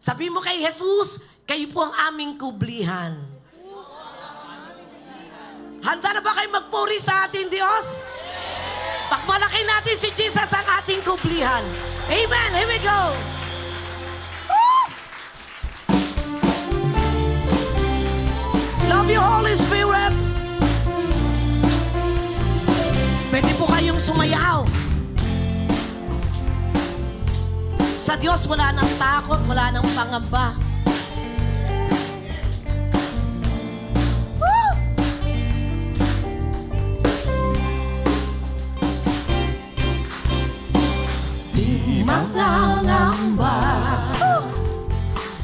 Sabi mo kay Jesus, kayo po ang aming kublihan. Handa na ba kayo magpuri sa ating Diyos? Pakmalaki natin si Jesus ang ating kublihan. Amen. Here we go. Woo! Love you, Holy Spirit. Pwede po kayong sumayaw. Sa Diyos, wala nang takot, wala nang pangamba. Woo! Di mangangamba,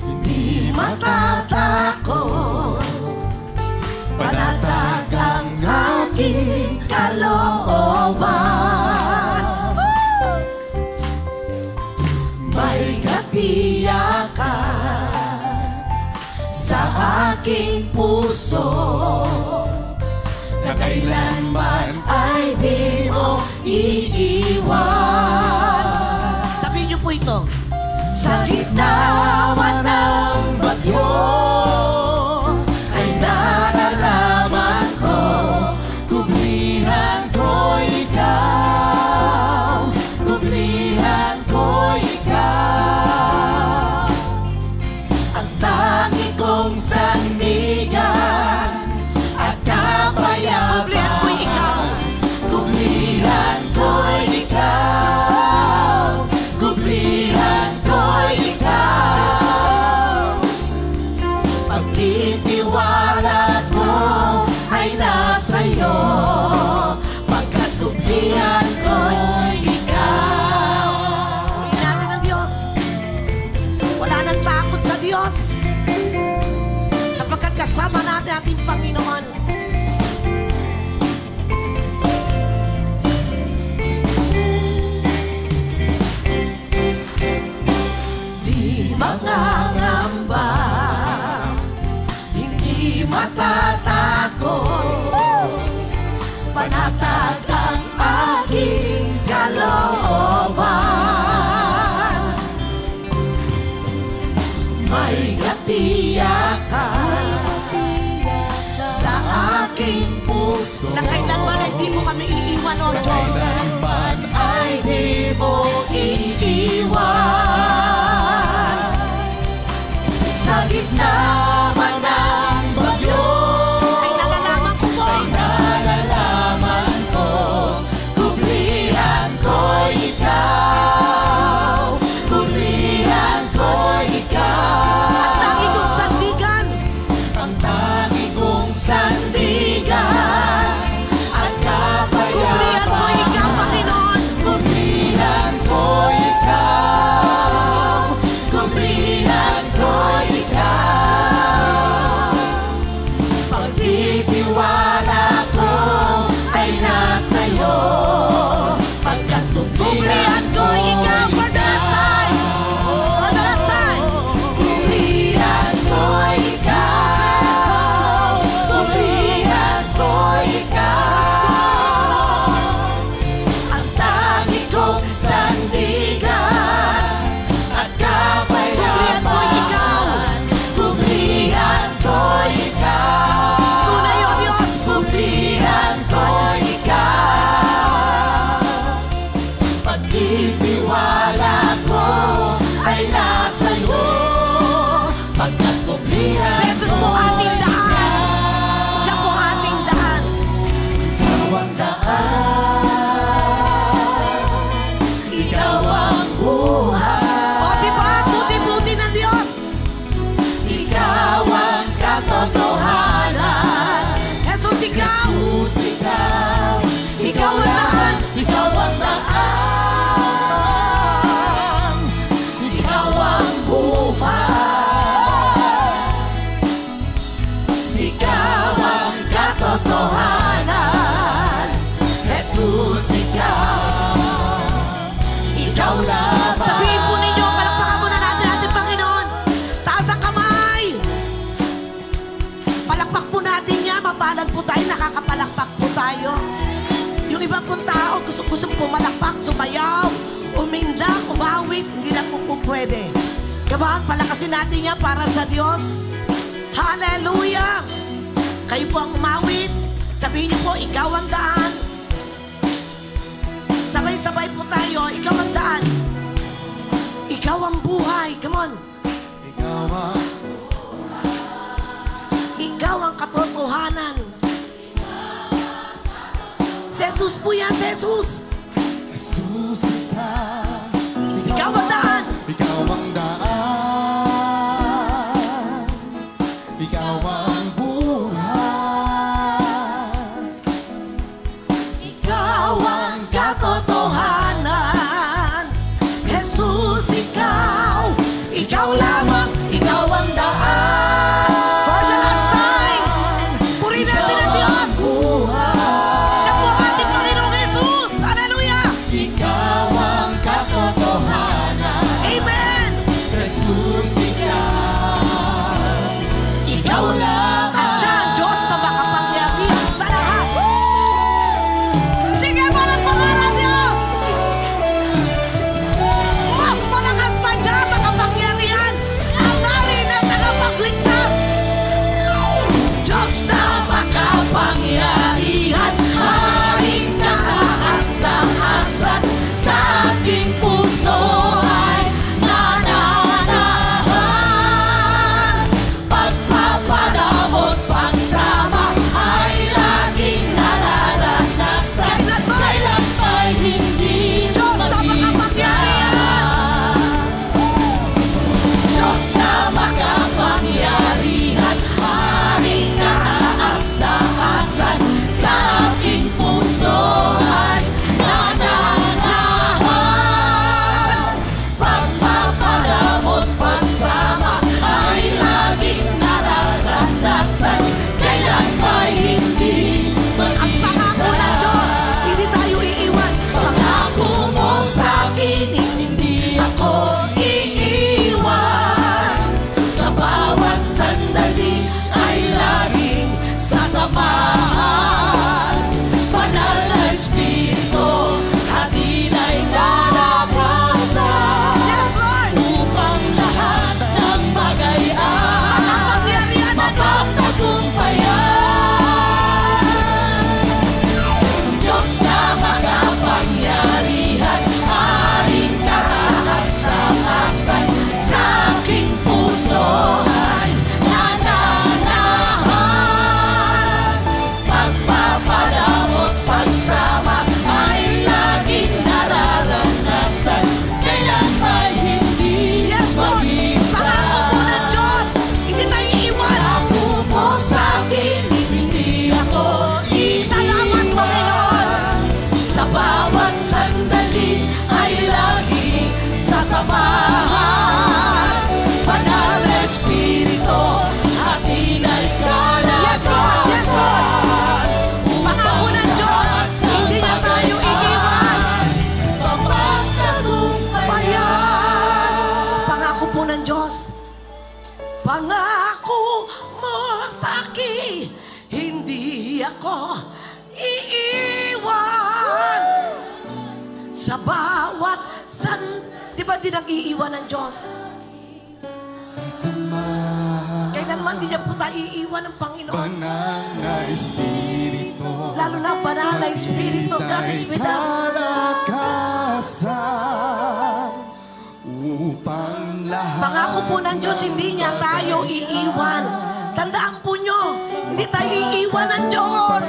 hindi matatakot, panatag ang aking kalooban. May katiyakan sa aking puso na kailanman ay di mo iiwan. Sabihin niyo po ito. Sa gitna man ng bagyo ay nalalaman ko, kublihan ko ikaw, kublihan ko ikaw. Ang tangi kong sandigan at kapayapaan, kublihan ko ikaw, kublihan ko ikaw. Pagtitiwala ko ay nasa'yo, pagkat kublihan ko ikaw. Purihin natin ang Diyos. Wala nang takot sa Diyos, sapagkat kasama natin ating Panginoon. Di mangangamba, hindi matatakot, panatag ang aking kalooban. May katiyakan sa aking puso na kailanman ay di mo kami iiwan, O Diyos. Kailanman ay di mo iiwan. Sa gitna man ng bagyo ay nalalaman ko po, ay nalalaman ko, kublihan ko ikaw, kublihan ko ikaw. Ang tangi kong sandigan, ang tangi kong sandigan at kapayapaan. Kublihan ko ikaw, Panginoon. Kublihan ko ikaw, kublihan ko ikaw. Pagtitiwala ko ay nasa'yo, pagkat kublihan ko ikaw. For the last time, for the last time. Kublihan ko ikaw, kublihan ko ikaw. Ang tangi kong sandigan at kapayapaan, kublihan ko ikaw. Tunay, O Diyos, kublihan ko ikaw. Pagtitiwala ko ay nasa'yo, pagkat kublihan ko Jesus po ating daan. Siya po ating daan. Ikaw ang daan, ikaw ang buhay. O diba, buti-buti ng Diyos. Ikaw ang katotohanan. Jesus, ikaw. Jesus, ikaw. Ikaw ang daan. Ikaw ang daan. Ikaw ang buhay. Ikaw ang katotohanan. Jesus, ikaw. Ikaw lamang. Sabihin po ninyo, palakpakan muna natin ating Panginoon. Taas ang kamay. Palakpak po natin yan. Mapalad po tayo. Nakakapalakpak po tayo. Yung iba pong tao, gusto pumalakpak, sumayaw, umindak, umawit, hindi lang po pwede. ba? Palakasin natin yan para sa Diyos. Hallelujah! Kayo po ang umawit. Sabihin niyo po, ikaw ang daan. Sabay-sabay po tayo, ikaw ang daan. Ikaw ang buhay. Come on. Ikaw ang Ikaw ang katotohanan. Si Jesus po yan, si Jesus. Jesus, Ikaw ang daan. Ikaw ang daan. Ikaw ang buhay. Ikaw ang katotohanan. Jesus, ikaw. Ikaw lamang. Ikaw ang daan. For the last time. Purihin natin ang Diyos. Siya po ang ating Panginoong Jesus. Hallelujah. Ikaw ang katotohanan. Amen. Jesus, Ikaw lang. At siya ang Diyos na makapangyarihan sa lahat. Sige mo ng pangalan, Diyos. Mas malakas pa dyan, makapangyarihan. Ang hari na tagapagligtas. Diyos na makapangyarihan. Haring nakaasta-asat sa aking puso ay nananahan. Pagpapalamot pagsama ay laging nararanasan. Kailan ba'y hindi Diyos na makapangyarihan? Diyos na makapangyarihan. Haring nakaasta-asan sa aking puso ay nananahan. Pagpapalamot pagsama ay laging nararanasan. Kailan ba'y hindi mag-isa? Ang pangako ng Diyos, hindi tayo iiwan. Pangako mo sa'kin, hindi ako iiwan. Sa bawat sandali ay laging sasamahan. Banal na Espiritu, hatid ay kalakasan. Yes, Lord! Upang lahat ng bagay ay mapagtagumpayan. Diyos na makapangyarihan, haring kataas-taasan sa aking puso ay nananahan. Pagpapalamot pagsama ay laging nararanasan. Kailan ba'y hindi mag-isa? Pangako po ng Diyos, hindi tayo iiwan. Pangako mo sa'kin, hindi ako iiwan. Salamat, Panginoon. Sa bawat sandali ay laging sasamahan. Banal na Espiritu, atin ay kalakasan. Pangako ng Diyos, hindi na tayo iiwan. Mapagtagumpayan. Pangako po ng Diyos. Pangako mo sa'kin, hindi ako iiwan. Sa bawat di ba di nag-iiwan ng Diyos? sasamahan. Kailanman di niya po tayo iiwan ng Panginoon. Banal na Espiritu, Lalo na ang banal na Espiritu, God is with us. kalakasan upang lahat. Pangako po ng Diyos, hindi niya tayo iiwan. Tandaan po nyo, hindi tayo iiwan ng Diyos.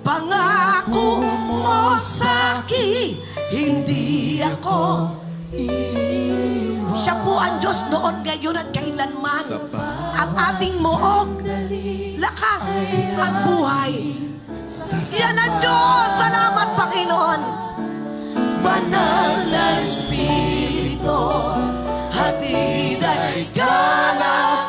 Pangako mo sa'kin, hindi ako iiwan. Siya po ang Diyos noon, ngayon at kailanman. Ang ating muog, lakas at buhay. Yan ang Diyos. Salamat, Panginoon. Banal na Espiritu, hatid ay kalakasan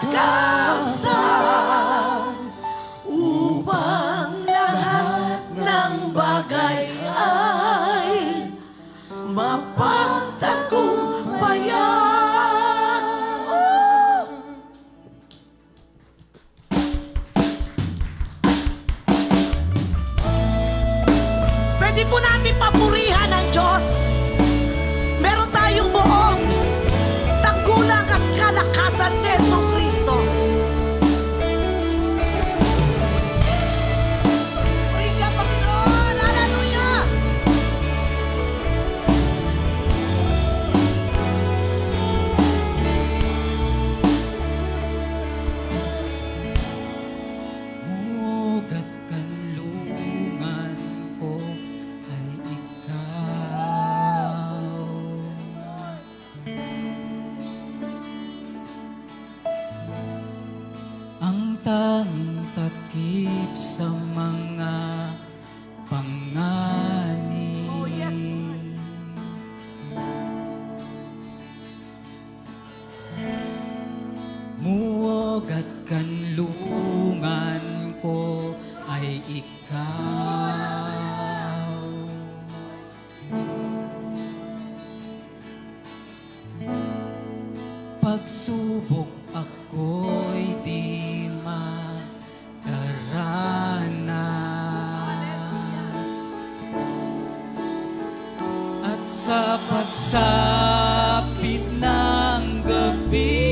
upang lahat ng bagay ay mapagtagumpayan. Pwede po natin papurihan ang Diyos. tanging takip sa mga panganib. Oh, yes, Muog at kanlungan ko ay ikaw. Pagsubok ako'y di makaranas, at sa pagsapit ng gabi,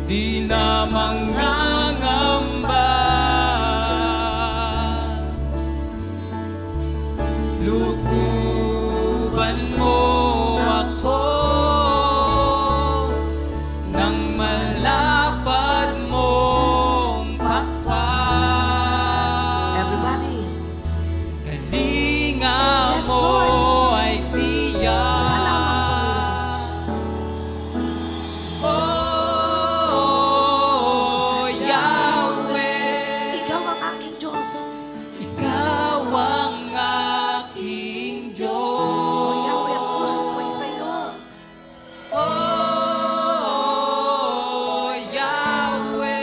di na mangangamba. Lukuban mo ako ng malapad mong pakpak. Everybody. Kalinga Yes, mo Lord. ay tiyak. Salamat, Oh, Yahweh, Ikaw ang aking Diyos. Ikaw ang aking Oh, Yahweh, ang Diyos. puso ko ay sa'yo. Oh, Yahweh,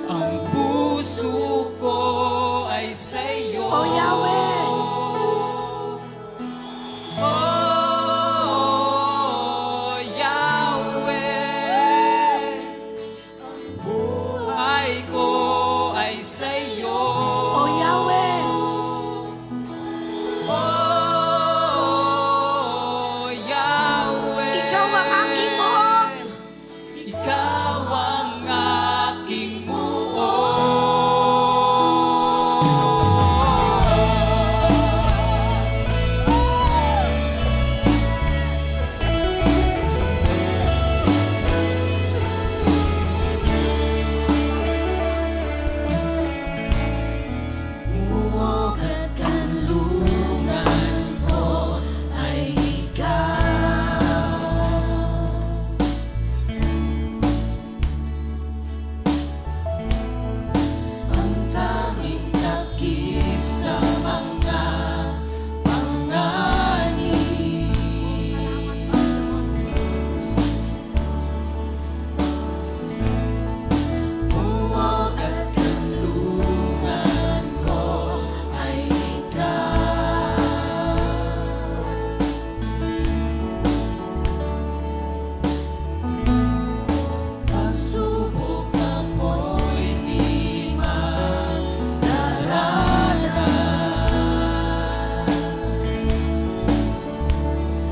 ang puso ko ay sa'yo. Oh, Yahweh. Oh, Yahweh, ang buhay ko ay sa'yo. Oh, Yahweh. Oh, Yahweh, Ikaw ang aking muog. Ikaw ang aking muog. Muog at kanlungan ko ay ikaw. Ang tanging takip sa mga panganib. Muog at kanlungan ko ay ikaw. Pagsubok ako'y di mararanas,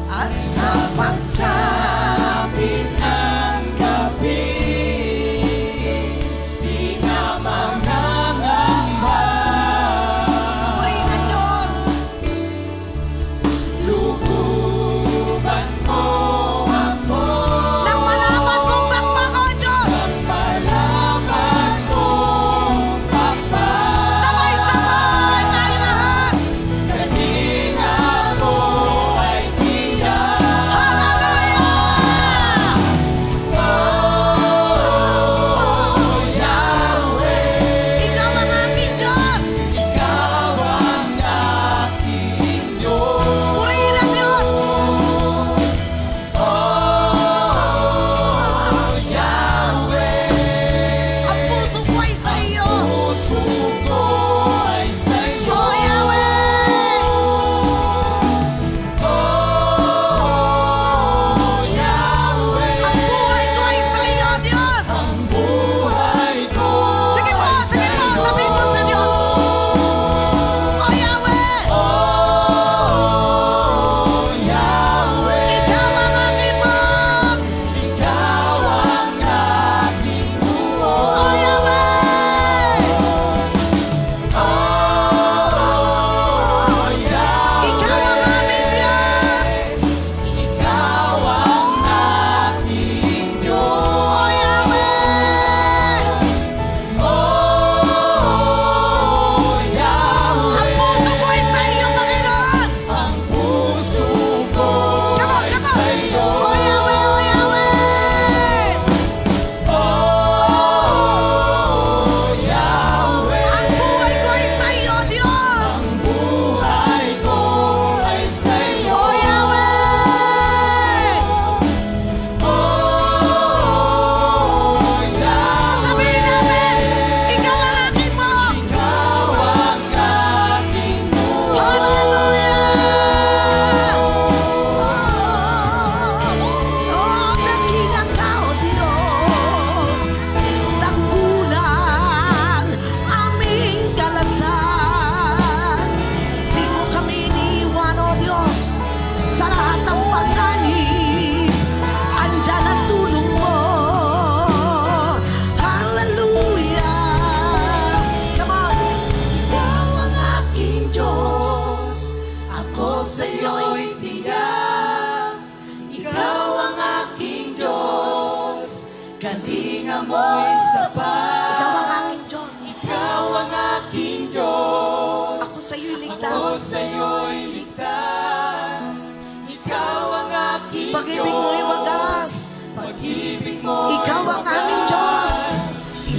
at sa pagsapit ng gabi, di na mangangamba. Purihin ang Diyos. Lukuban mo ako Nang malaman mong bakbak, oh Diyos. ng malaman mong pakpak. Sabay-sabay tayo lahat. Kalinga mo ay tiyak. Hallelujah! mo'y sapat. Ikaw ang aking Diyos. Ikaw ang aking Diyos. Ako sa'yo'y Ako ligtas. sa'yo'y ligtas. Ikaw ang aking Pag-ibig mo'y wagas. Pag-ibig mo'y Ikaw ang aming Diyos.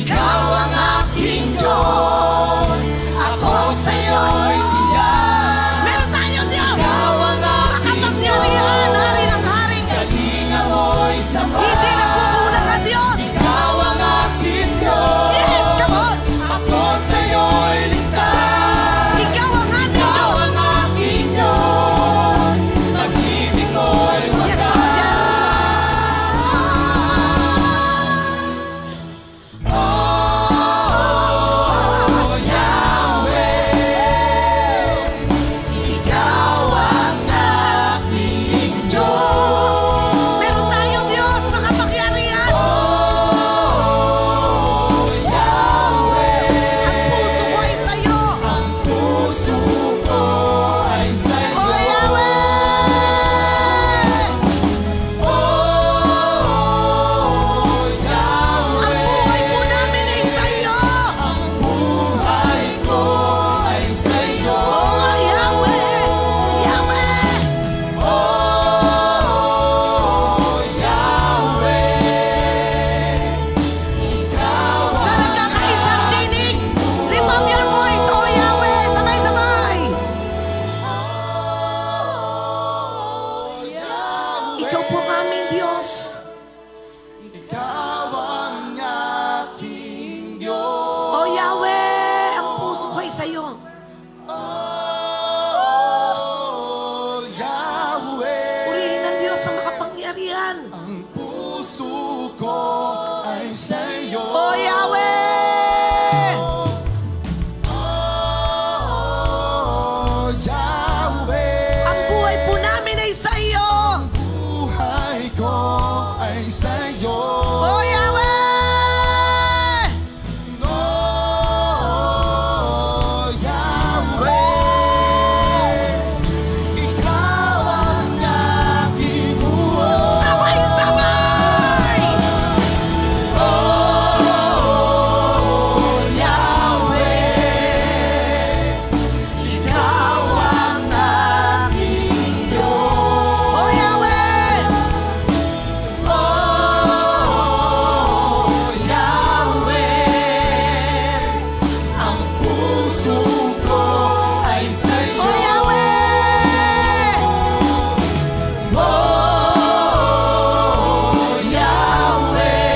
Ikaw ang aking Diyos. Ako sa'yo'y tiyak. Meron tayong Diyos. Ikaw ang aking Makapangyarihan, hari ng haring. Kalinga mo'y sapat. Hindi nagkukulang ang Diyos. Ikaw ang aking Diyos. Yes, come on. Ako sa'yo'y ligtas. Ikaw ang aming Ikaw Diyos. ang aking Diyos. Pag-ibig mo'y Yes, Lord. wagas. Oh, Yahweh, Ikaw ang aking Diyos. Meron tayong Diyos, makapangyarihan. Oh, Yahweh, Ang puso ko ay sa'yo. ang puso ko ay sa'yo. Oh, Yahweh! Oh, Ang buhay po Yahweh, namin ay sa'yo. ang buhay ko ay sa'yo. Oh, Yahweh! Yahweh! Oh, Yahweh, Ikaw Sa nagkakaisang tinig, lift up your voice, oh Yahweh! Sabay-sabay! Oh, Yahweh, Ikaw po ang aming Diyos. Ikaw ang aking Diyos. Oh, Yahweh! Ang puso ko ay sa'yo. Oh, Yahweh. Purihin ng Diyos ang makapangyarihan. Ang puso ko ay sa'yo. Oh, Yahweh! Oh, Yahweh. Ang buhay po namin ay sa'yo. Buhay ko ay sa'yo. Oh, Yahweh! Oh, Yahweh. Ikaw ang aking buhay. Sabay-sabay! Oh, Yahweh, Ikaw ang aking Diyos. Oh, Yahweh! Oh, Yahweh, ang puso ko ay sa'yo. Oh, Yahweh! Oh, Yahweh,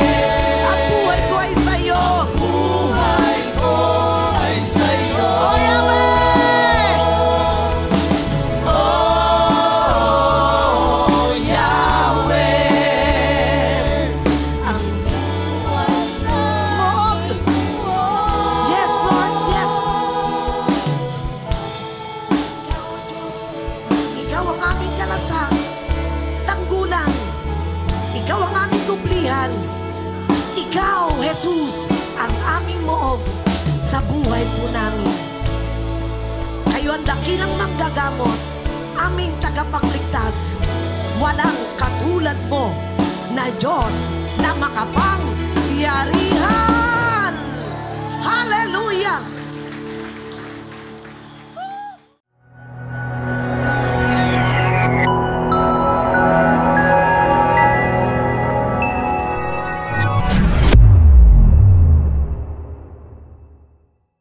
Ang buhay ko ay sa'yo. buhay ko ay sa'yo. Oh, Yahweh! Oh, Yahweh, ang buhay Moog! Yes, Lord, yes. Ikaw, O Diyos. Ikaw ang aming kalasang, tanggulan. Ikaw ang aming kublihan. Ikaw, Jesus, ang aming moob sa buhay po namin. Kayo ang dakilang manggagamot, aming tagapagligtas. Walang katulad mo na Diyos